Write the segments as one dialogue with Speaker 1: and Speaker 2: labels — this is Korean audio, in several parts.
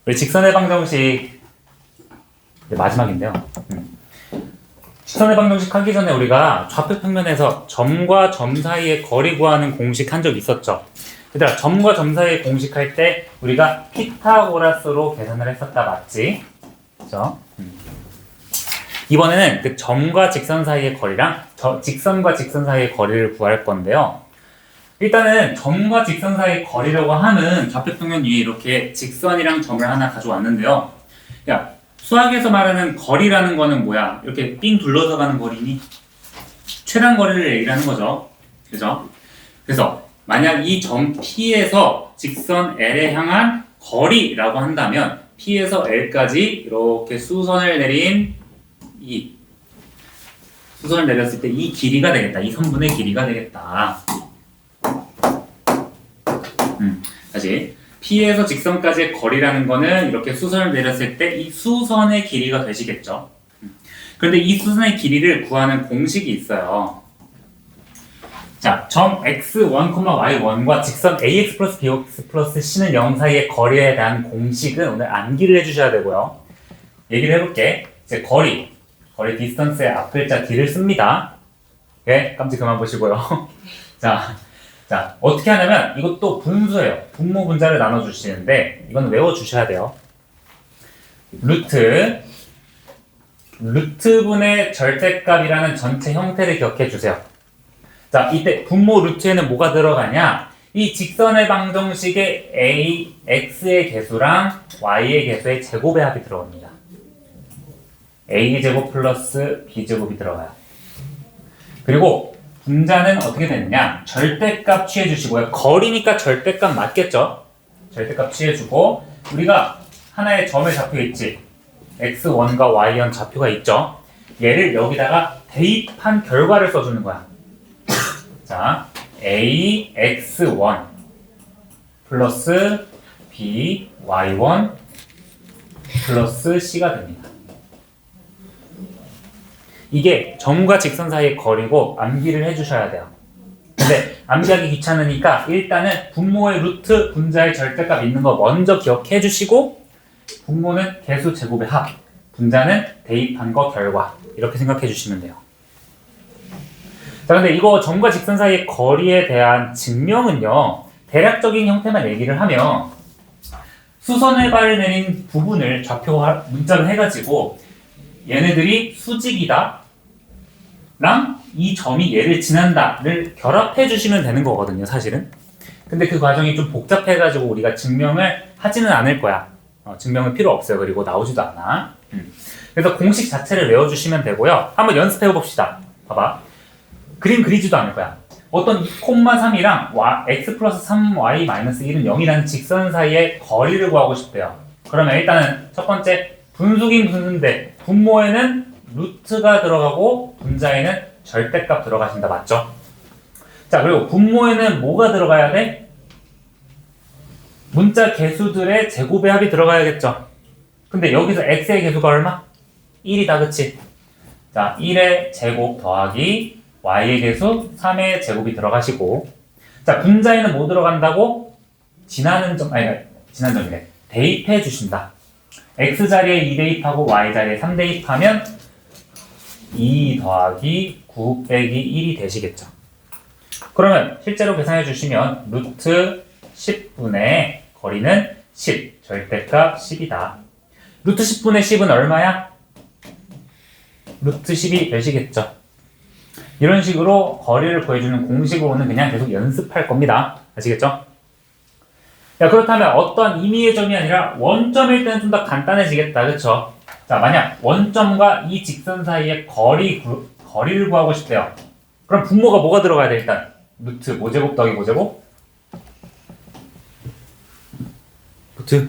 Speaker 1: 우리 직선의 방정식 마지막인데요. 직선의 방정식 하기 전에 우리가 좌표 평면에서 점과 점 사이의 거리 구하는 공식 한 적 있었죠. 얘들아, 점과 점 사이의 공식 할 때 우리가 피타고라스로 계산을 했었다, 맞지? 그죠? 이번에는 그 점과 직선 사이의 거리랑 직선과 직선 사이의 거리를 구할 건데요. 일단은 점과 직선 사이의 거리라고 하는 좌표평면 위에 이렇게 직선이랑 점을 하나 가져왔는데요. 야, 수학에서 말하는 거리라는 거는 뭐야? 이렇게 삥 둘러서 가는 거리니? 최단 거리를 얘기하는 거죠. 그죠? 그래서 만약 이 점 P에서 직선 L에 향한 거리라고 한다면 P에서 L까지 이렇게 수선을 내린 수선을 내렸을 때 이 길이가 되겠다. 이 선분의 길이가 되겠다. 다시 P에서 직선까지의 거리라는 거는 이렇게 수선을 내렸을 때 이 수선의 길이가 되시겠죠. 그런데 이 수선의 길이를 구하는 공식이 있어요. 자, 점 x1, y1과 직선 ax 플러스 bx 플러스 c는 0 사이의 거리에 대한 공식은 오늘 암기를 해주셔야 되고요. 얘기를 해볼게. 이제 거리 디스턴스의 앞글자 d를 씁니다. 네, 깜찍 그만 보시고요. 자, 어떻게 하냐면 이것도 분수예요. 분모 분자를 나눠주시는데 이건 외워주셔야 돼요. 루트분의 절대값이라는 전체 형태를 기억해주세요. 자, 이때 분모 루트에는 뭐가 들어가냐? 이 직선의 방정식에 a, x의 개수랑 y의 개수의 제곱의 합이 들어갑니다. a제곱 플러스 b제곱이 들어가요. 그리고 분자는 어떻게 되느냐? 절대값 취해주시고요. 거리니까 절대값 맞겠죠? 절대값 취해주고 우리가 하나의 점에 잡혀 있지. x1과 y1 좌표가 있죠? 얘를 여기다가 대입한 결과를 써주는 거야. 자, a, x1 플러스 b, y1 플러스 c가 됩니다. 이게 점과 직선 사이의 거리고 암기를 해주셔야 돼요. 근데 암기하기 귀찮으니까 일단은 분모의 루트, 분자의 절대값 있는 거 먼저 기억해 주시고 분모는 개수 제곱의 합, 분자는 대입한 거 결과 이렇게 생각해 주시면 돼요. 자, 근데 이거 점과 직선 사이의 거리에 대한 증명은요, 대략적인 형태만 얘기를 하면 수선의 발을 내린 부분을 좌표 문자로 해가지고 얘네들이 수직이다 랑 이 점이 얘를 지난다를 결합해 주시면 되는 거거든요, 사실은. 근데 그 과정이 좀 복잡해가지고 우리가 증명을 하지는 않을 거야. 증명은 필요 없어요. 그리고 나오지도 않아. 그래서 공식 자체를 외워주시면 되고요. 한번 연습해 봅시다. 봐봐. 그림 그리지도 않을 거야. 어떤 2,3이랑 x 플러스 3y 마이너스 1은 0이라는 직선 사이의 거리를 구하고 싶대요. 그러면 일단은 첫 번째 분수긴 분수인데 분모에는 루트가 들어가고 분자에는 절대값 들어가신다. 맞죠? 자, 그리고 분모에는 뭐가 들어가야 돼? 문자 개수들의 제곱의 합이 들어가야겠죠. 근데 여기서 x의 개수가 얼마? 1이다. 그치? 자, 1의 제곱 더하기 y의 개수 3의 제곱이 들어가시고, 자, 분자에는 뭐 들어간다고? 지나는 점이래. 대입해 주신다. x 자리에 2 대입하고 y 자리에 3 대입하면 2 더하기 9 빼기 1이 되시겠죠. 그러면 실제로 계산해 주시면 루트 10분의 거리는 10, 절대값 10이다. 루트 10분의 10은 얼마야? 루트 10이 되시겠죠. 이런 식으로 거리를 구해주는 공식으로는 그냥 계속 연습할 겁니다. 아시겠죠? 야, 그렇다면 어떤 임의의 점이 아니라 원점일 때는 좀 더 간단해지겠다. 그쵸? 자, 만약 원점과 이 직선 사이의 거리를 구하고 싶대요. 그럼 분모가 뭐가 들어가야 돼? 일단 루트 모제곱 더하기 모제곱? 루트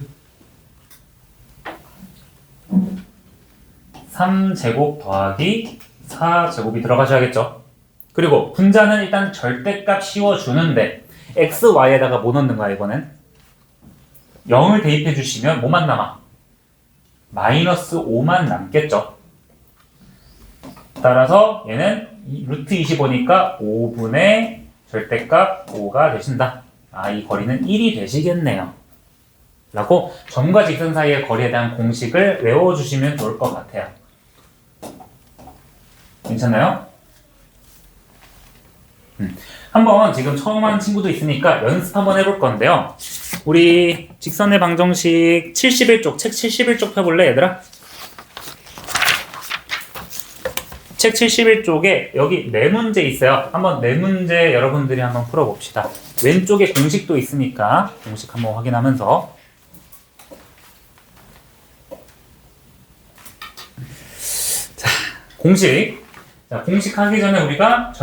Speaker 1: 3제곱 더하기 4제곱이 들어가셔야겠죠. 그리고 분자는 일단 절대값 씌워주는데 x, y에다가 뭐 넣는 거야 이번엔? 0을 대입해 주시면 뭐만 남아? 마이너스 5만 남겠죠. 따라서 얘는 루트 25니까 5분의 절대값 5가 되신다. 이 거리는 1이 되시겠네요. 라고 점과 직선 사이의 거리에 대한 공식을 외워주시면 좋을 것 같아요. 괜찮나요? 한번 지금 처음 하는 친구도 있으니까 연습 한번 해볼 건데요. 우리 직선의 방정식 71쪽, 책 71쪽 펴볼래, 얘들아? 책 71쪽에 여기 네 문제 있어요. 한번 네 문제 여러분들이 한번 풀어봅시다. 왼쪽에 공식도 있으니까 공식 한번 확인하면서. 자, 공식. 자, 공식 하기 전에 우리가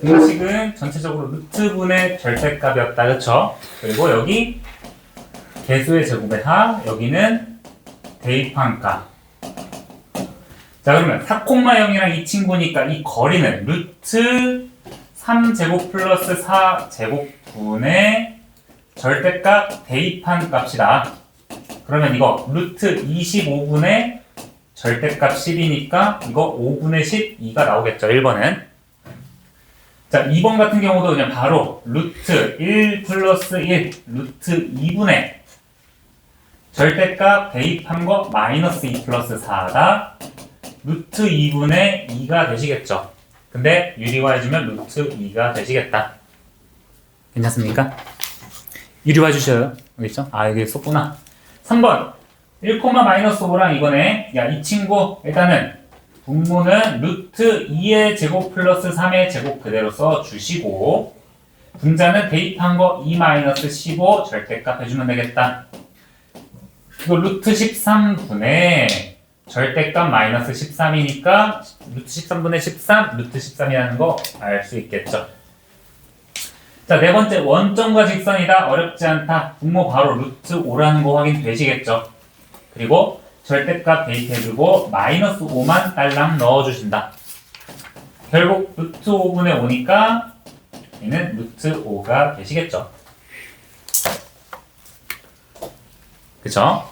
Speaker 1: 공식은 전체적으로 루트분의 절대값이었다. 그쵸? 그리고 여기 개수의 제곱의 하, 여기는 대입한 값. 자, 그러면 4,0이랑 이 친구니까 이 거리는 루트 3제곱 플러스 4제곱분의 절대값 대입한 값이다. 그러면 이거 루트 25분의 절대값 10이니까 이거 5분의 12가 나오겠죠, 1번은. 자, 2번 같은 경우도 그냥 바로 루트 1 플러스 1, 루트 2분의 절대값 대입한 거 마이너스 2 플러스 4가 루트 2분의 2가 되시겠죠. 근데 유리화 해주면 루트 2가 되시겠다. 괜찮습니까? 유리화 해주셔요. 여기 있죠? 아, 여기 썼구나. 3번 1, 마이너스 5랑 이거네. 야, 이 친구 일단은 분모는 루트 2의 제곱 플러스 3의 제곱 그대로 써주시고 분자는 대입한 거 2 마이너스 15 절대값 해주면 되겠다. 이거 루트 13분의 절대값 마이너스 13이니까 루트 13분의 13, 루트 13이라는 거 알 수 있겠죠. 자, 네 번째 원점과 직선이다. 어렵지 않다. 분모 바로 루트 5라는 거 확인 되시겠죠. 그리고 절대값 대입해주고 마이너스 5만 딸랑 넣어주신다. 결국 루트 5분의 5니까 얘는 루트 5가 되시겠죠. 그쵸?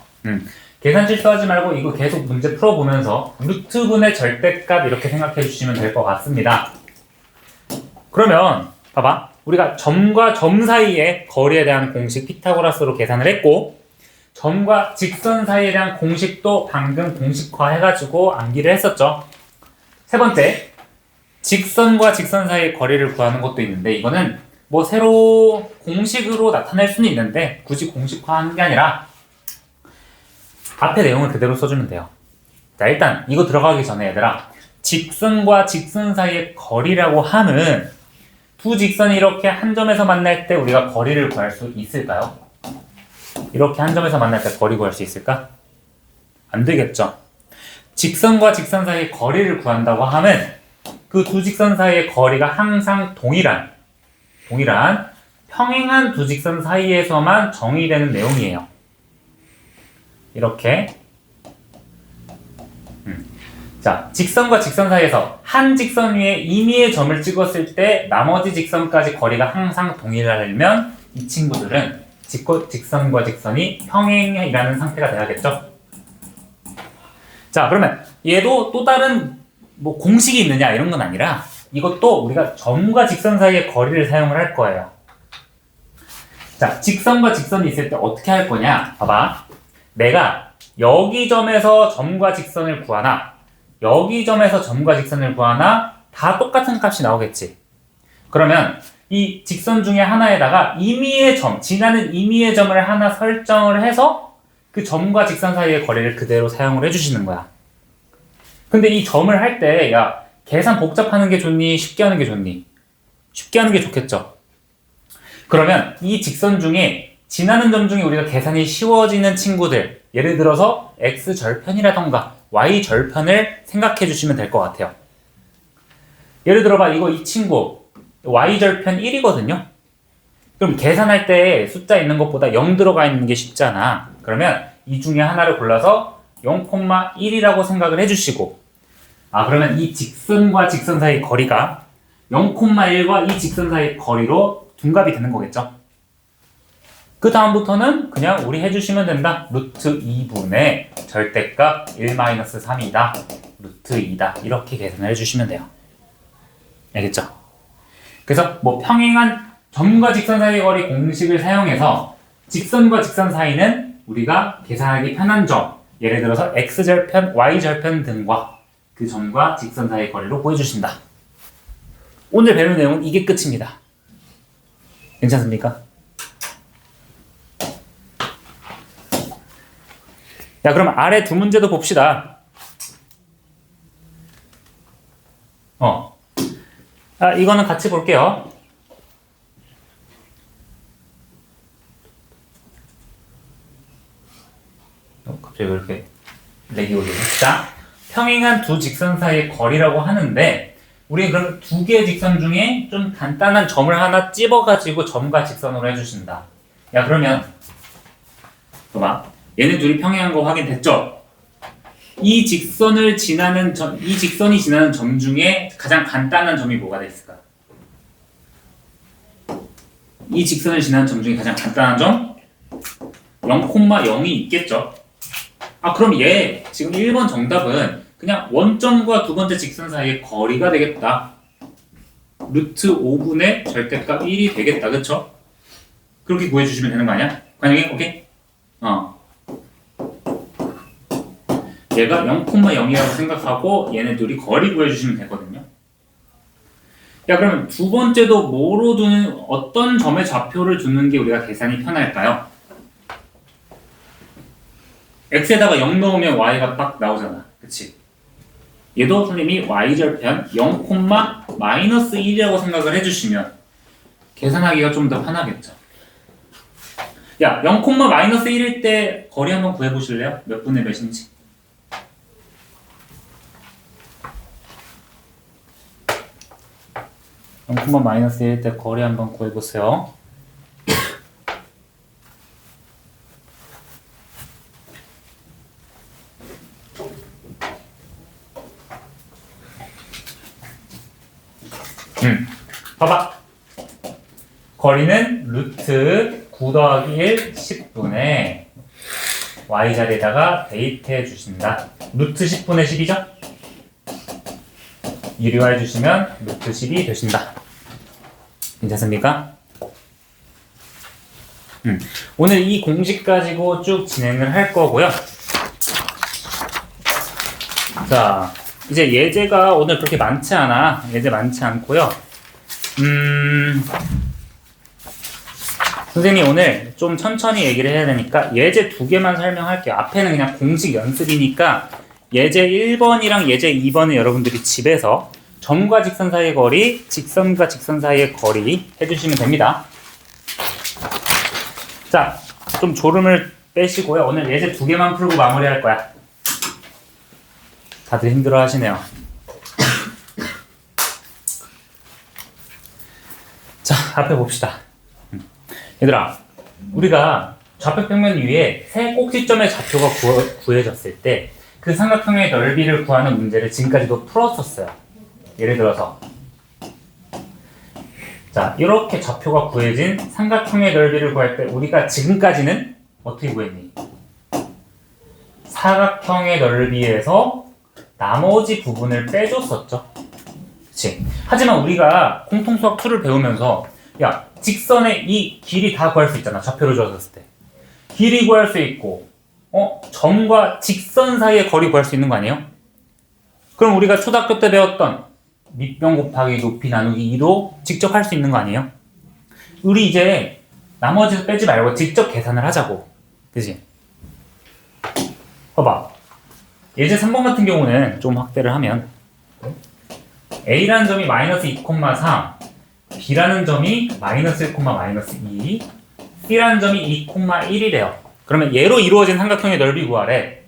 Speaker 1: 계산 실수하지 말고 이거 계속 문제 풀어보면서 루트분의 절대값 이렇게 생각해 주시면 될 것 같습니다. 그러면 봐봐. 우리가 점과 점 사이의 거리에 대한 공식 피타고라스로 계산을 했고 점과 직선 사이에 대한 공식도 방금 공식화 해가지고 암기를 했었죠. 세 번째, 직선과 직선 사이의 거리를 구하는 것도 있는데 이거는 뭐 새로 공식으로 나타낼 수는 있는데 굳이 공식화하는 게 아니라 앞에 내용을 그대로 써주면 돼요. 자, 일단 이거 들어가기 전에 얘들아, 직선과 직선 사이의 거리라고 하면 두 직선이 이렇게 한 점에서 만날 때 우리가 거리를 구할 수 있을까요? 이렇게 한 점에서 만날 때 거리 구할 수 있을까? 안 되겠죠. 직선과 직선 사이의 거리를 구한다고 하면 그 두 직선 사이의 거리가 항상 동일한 평행한 두 직선 사이에서만 정의되는 내용이에요. 이렇게. 자, 직선과 직선 사이에서 한 직선 위에 임의의 점을 찍었을 때 나머지 직선까지 거리가 항상 동일하려면 이 친구들은 직선과 직선이 평행이라는 상태가 돼야겠죠. 자, 그러면 얘도 또 다른 뭐 공식이 있느냐 이런 건 아니라 이것도 우리가 점과 직선 사이의 거리를 사용을 할 거예요. 자, 직선과 직선이 있을 때 어떻게 할 거냐? 봐봐. 내가 여기 점에서 점과 직선을 구하나 여기 점에서 점과 직선을 구하나 다 똑같은 값이 나오겠지. 그러면 이 직선 중에 하나에다가 임의의 점, 지나는 임의의 점을 하나 설정을 해서 그 점과 직선 사이의 거리를 그대로 사용을 해주시는 거야. 근데 이 점을 할 때 야, 계산 복잡하는 게 좋니? 쉽게 하는 게 좋니? 쉽게 하는 게 좋겠죠. 그러면 이 직선 중에 지나는 점 중에 우리가 계산이 쉬워지는 친구들, 예를 들어서 x절편이라던가 y절편을 생각해 주시면 될 것 같아요. 예를 들어봐, 이 친구 y절편 1이거든요. 그럼 계산할 때 숫자 있는 것보다 0 들어가 있는 게 쉽잖아. 그러면 이 중에 하나를 골라서 0,1이라고 생각을 해주시고, 그러면 이 직선과 직선 사이 거리가 0,1과 이 직선 사이 거리로 둔갑이 되는 거겠죠. 그 다음부터는 그냥 우리 해주시면 된다. 루트 2분의 절대값 1-3이다. 루트 2다. 이렇게 계산을 해주시면 돼요. 알겠죠? 그래서 뭐 평행한 점과 직선 사이의 거리 공식을 사용해서 직선과 직선 사이는 우리가 계산하기 편한 점, 예를 들어서 x절편, y절편 등과 그 점과 직선 사이의 거리로 구해주신다. 오늘 배울 내용은 이게 끝입니다. 괜찮습니까? 야, 그럼 아래 두 문제도 봅시다. 이거는 같이 볼게요. 갑자기 왜 이렇게 렉이 오르지? 자, 평행한 두 직선 사이의 거리라고 하는데 우리는 그럼 두 개의 직선 중에 좀 간단한 점을 하나 찝어가지고 점과 직선으로 해주신다. 야, 그러면 봐봐. 얘네 둘이 평행한 거 확인됐죠? 이 직선이 지나는 점 중에 가장 간단한 점이 뭐가 됐을까? 이 직선을 지나는 점 중에 가장 간단한 점? 0,0이 있겠죠? 그럼 얘 지금 1번 정답은 그냥 원점과 두 번째 직선 사이의 거리가 되겠다. 루트 5분의 절대값 1이 되겠다. 그쵸? 그렇게 구해주시면 되는 거 아니야? 관영이? 오케이? 얘가 0,0이라고 생각하고 얘네 둘이 거리 구해주시면 되거든요. 야, 그러면 두 번째도 뭐로 두는, 어떤 점에 좌표를 두는 게 우리가 계산이 편할까요? x에다가 0 넣으면 y가 딱 나오잖아. 그치? 얘도 선생님이 y절편 0,-1이라고 생각을 해주시면 계산하기가 좀 더 편하겠죠. 야, 0,-1일 때 거리 한번 구해보실래요? 몇 분의 몇인지? 0,-1일 때 거리 한번 구해보세요. 봐봐. 거리는 루트 9 더하기 1 10분의 y 자리에다가 대입해 주신다. 루트 10분의 10이죠? 유리화해 주시면 루트 10이 되신다. 괜찮습니까? 오늘 이 공식 가지고 쭉 진행을 할 거고요. 자, 이제 예제가 오늘 그렇게 많지 않아. 예제 많지 않고요. 선생님이 오늘 좀 천천히 얘기를 해야 되니까 예제 2개만 설명할게요. 앞에는 그냥 공식 연습이니까 예제 1번이랑 예제 2번은 여러분들이 집에서 점과 직선 사이의 거리, 직선과 직선 사이의 거리 해주시면 됩니다. 자, 좀 졸음을 빼시고요. 오늘 예제 2개만 풀고 마무리할 거야. 다들 힘들어 하시네요. 자, 앞에 봅시다. 얘들아, 우리가 좌표평면 위에 세 꼭지점의 좌표가 구해졌을 때 그 삼각형의 넓이를 구하는 문제를 지금까지도 풀었었어요. 예를 들어서 자, 이렇게 좌표가 구해진 삼각형의 넓이를 구할 때 우리가 지금까지는 어떻게 구했니? 사각형의 넓이에서 나머지 부분을 빼줬었죠. 그치? 하지만 우리가 공통수학 2를 배우면서 야, 직선의 이 길이 다 구할 수 있잖아. 좌표를 주었을 때. 길이 구할 수 있고 점과 직선 사이의 거리 구할 수 있는 거 아니에요? 그럼 우리가 초등학교 때 배웠던 밑변 곱하기 높이 나누기 2도 직접 할 수 있는 거 아니에요? 우리 이제 나머지 빼지 말고 직접 계산을 하자고. 그치? 봐봐. 예제 3번 같은 경우는 좀 확대를 하면 A라는 점이 마이너스 2,3, B라는 점이 마이너스 1, 마이너스 2, C라는 점이 2,1이래요. 그러면 얘로 이루어진 삼각형의 넓이 구하래.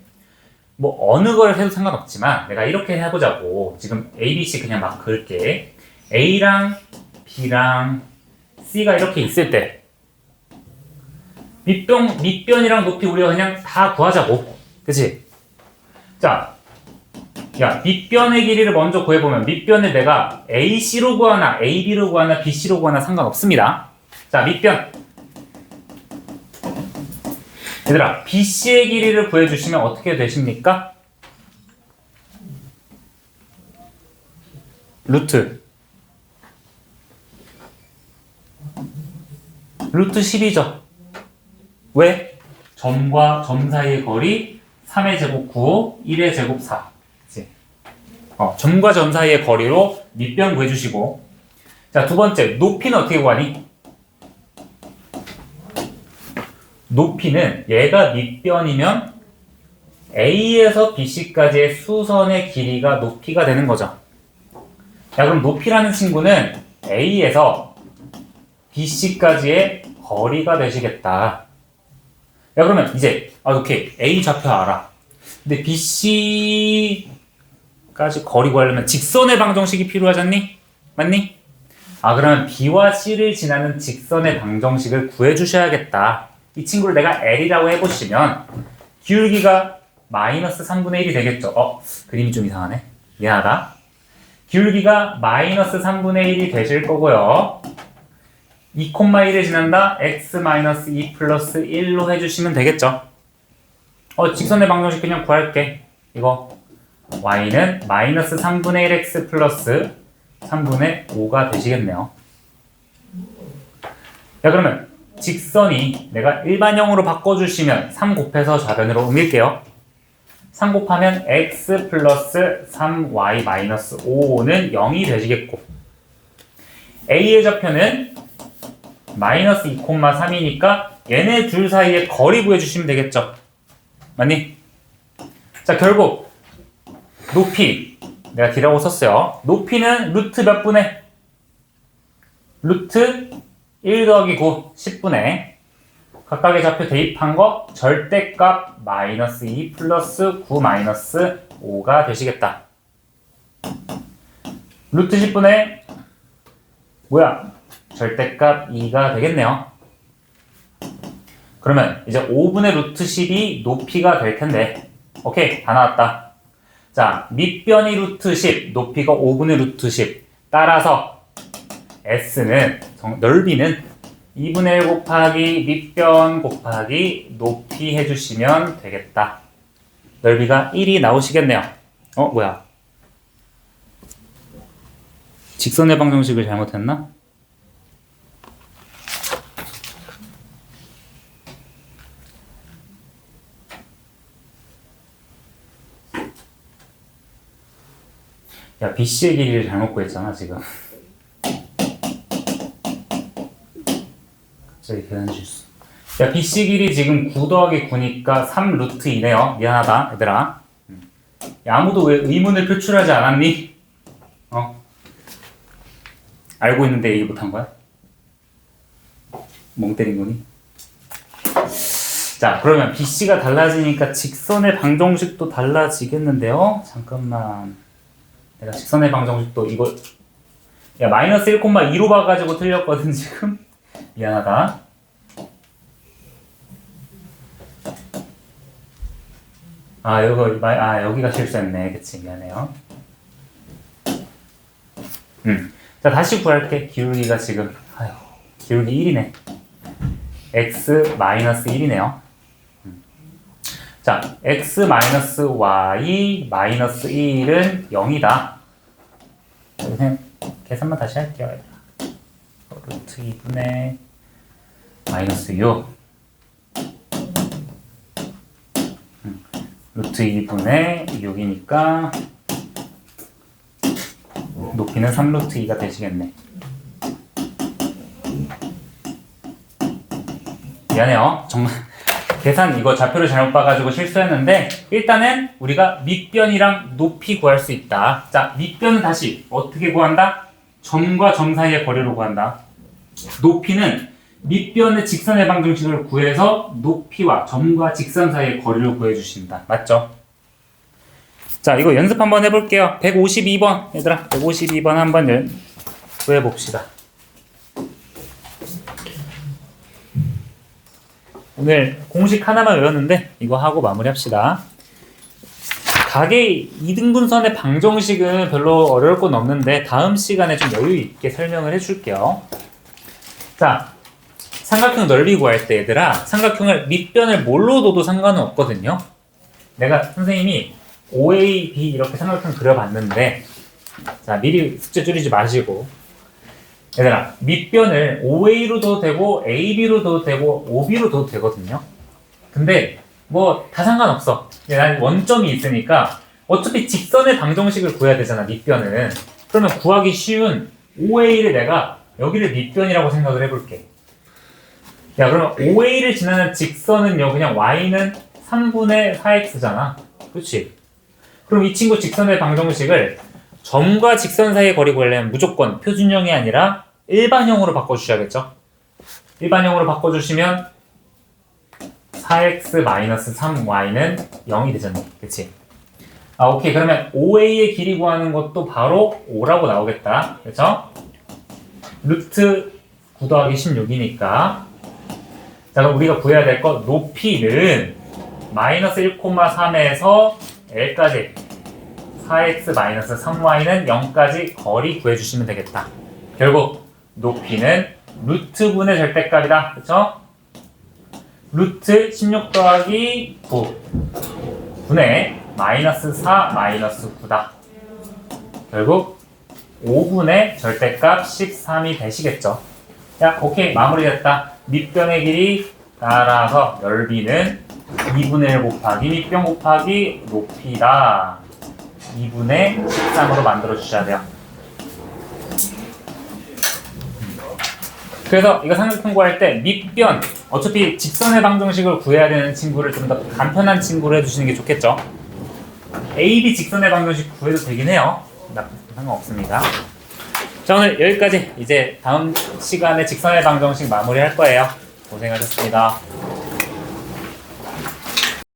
Speaker 1: 뭐 어느 걸 해도 상관없지만 내가 이렇게 해보자고. 지금 A, B, C 그냥 막 그을게. A랑 B랑 C가 이렇게 있을 때 밑변이랑 높이 우리가 그냥 다 구하자고. 그치? 자, 야, 밑변의 길이를 먼저 구해보면 밑변을 내가 AC로 구하나 AB로 구하나 BC로 구하나 상관없습니다. 자, 밑변. 얘들아, BC의 길이를 구해주시면 어떻게 되십니까? 루트 10이죠. 왜? 점과 점 사이의 거리 3의 제곱 9, 1의 제곱 4. 그치? 점과 점 사이의 거리로 밑변 구해주시고. 자, 두 번째, 높이는 어떻게 구하니? 높이는 얘가 밑변이면 A에서 BC까지의 수선의 길이가 높이가 되는 거죠. 자, 그럼 높이라는 친구는 A에서 BC까지의 거리가 되시겠다. 야, 그러면 이제 오케이. A 좌표 알아. 근데 BC까지 거리 구하려면 직선의 방정식이 필요하잖니? 맞니? 그러면 B와 C를 지나는 직선의 방정식을 구해주셔야겠다. 이 친구를 내가 L이라고 해보시면 기울기가 마이너스 3분의 1이 되겠죠. 그림이 좀 이상하네. 미안하다. 기울기가 마이너스 3분의 1이 되실 거고요. 2,1을 지난다. x-2 플러스 1로 해주시면 되겠죠. 직선의 방정식 그냥 구할게. 이거 y는 마이너스 3분의 1x 플러스 3분의 5가 되시겠네요. 자, 그러면 직선이 내가 일반형으로 바꿔주시면 3 곱해서 좌변으로 옮길게요. 3 곱하면 x 플러스 3y 마이너스 5는 0이 되시겠고, a의 좌표는 마이너스 2,3이니까 얘네 둘 사이의 거리 구해주시면 되겠죠. 맞니? 자, 결국 높이 내가 D라고 썼어요. 높이는 루트 몇 분의? 루트 1 더하기 9, 10분의 각각의 좌표 대입한 거 절대값 마이너스 2 플러스 9 마이너스 5가 되시겠다. 루트 10분의 절대값 2가 되겠네요. 그러면 이제 5분의 루트 10이 높이가 될 텐데, 오케이, 다 나왔다. 자, 밑변이 루트 10, 높이가 5분의 루트 10. 따라서 S는, 넓이는 2분의 1 곱하기 밑변 곱하기 높이 해주시면 되겠다. 넓이가 1이 나오시겠네요. 직선의 방정식을 잘못했나? 야, BC의 길이를 잘못 구했잖아, 지금. 갑자기 계산 실수. 야, BC 길이 지금 9 더하기 9니까 3 루트 2네요. 미안하다, 얘들아. 야, 아무도 왜 의문을 표출하지 않았니? 알고 있는데 얘기 못한 거야? 멍 때린 거니? 자, 그러면 BC가 달라지니까 직선의 방정식도 달라지겠는데요? 잠깐만. 내가 직선의 방정식도 이거 마이너스 1,2로 봐가지고 틀렸거든 지금. 미안하다. 여기가 실수했네. 그치, 미안해요. 자, 다시 구할게. 기울기가 지금 기울기 1이네. x-1이네요. 자, x-y 마이너스 1은 0이다. 그냥 계산만 다시 할게요. 루트 2분의 마이너스 6 루트 2분의 6이니까 높이는 3루트 2가 되시겠네. 미안해요. 정말 계산 이거 좌표를 잘못 봐가지고 실수했는데, 일단은 우리가 밑변이랑 높이 구할 수 있다. 자, 밑변은 다시 어떻게 구한다? 점과 점 사이의 거리로 구한다. 높이는 밑변의 직선의 방정식을 구해서 높이와 점과 직선 사이의 거리를 구해주신다. 맞죠? 자, 이거 연습 한번 해볼게요. 152번 얘들아, 152번 한번 구해봅시다. 오늘 공식 하나만 외웠는데 이거 하고 마무리합시다. 각의 이등분선의 방정식은 별로 어려울 건 없는데 다음 시간에 좀 여유 있게 설명을 해줄게요. 자, 삼각형 넓이 구할 때 얘들아, 삼각형을 밑변을 뭘로 둬도 상관은 없거든요. 내가 선생님이 OA, B 이렇게 삼각형 그려봤는데, 자, 미리 숙제 줄이지 마시고, 얘들아, 밑변을 OA로 둬도 되고 AB로 둬도 되고 OB로 둬도 되거든요. 근데 뭐 다 상관없어. 난 원점이 있으니까 어차피 직선의 방정식을 구해야 되잖아, 밑변은. 그러면 구하기 쉬운 OA를 내가 여기를 밑변이라고 생각을 해볼게. 야, 그러면 OA를 지나는 직선은요, 그냥 y는 3분의 4x잖아. 그렇지? 그럼 이 친구 직선의 방정식을 점과 직선 사이의 거리 구하려면 무조건 표준형이 아니라 일반형으로 바꿔주셔야겠죠? 일반형으로 바꿔주시면 4x-3y는 0이 되잖아. 그치? 아, 오케이. 그러면 OA의 길이 구하는 것도 바로 5라고 나오겠다. 그쵸? 루트 9 더하기 16이니까. 자, 그럼 우리가 구해야 될 것, 높이는 마이너스 1,3에서 L까지 4x-3y는 0까지 거리 구해주시면 되겠다. 결국 높이는 루트분의 절대값이다. 그쵸? 루트 16 더하기 9 분의 마이너스 4 마이너스 9다. 결국 5분의 절대값 13이 되시겠죠. 야, 오케이. 마무리됐다. 밑변의 길이 따라서 넓이는 2분의 1 곱하기 밑변 곱하기 높이다. 2분의 13으로 만들어 주셔야 돼요. 그래서 이거 삼각형 구할 때 밑변, 어차피 직선의 방정식을 구해야 되는 친구를 좀 더 간편한 친구로 해주시는 게 좋겠죠. AB 직선의 방정식 구해도 되긴 해요. 상관없습니다. 자, 오늘 여기까지. 이제 다음 시간에 직선의 방정식 마무리할 거예요. 고생하셨습니다.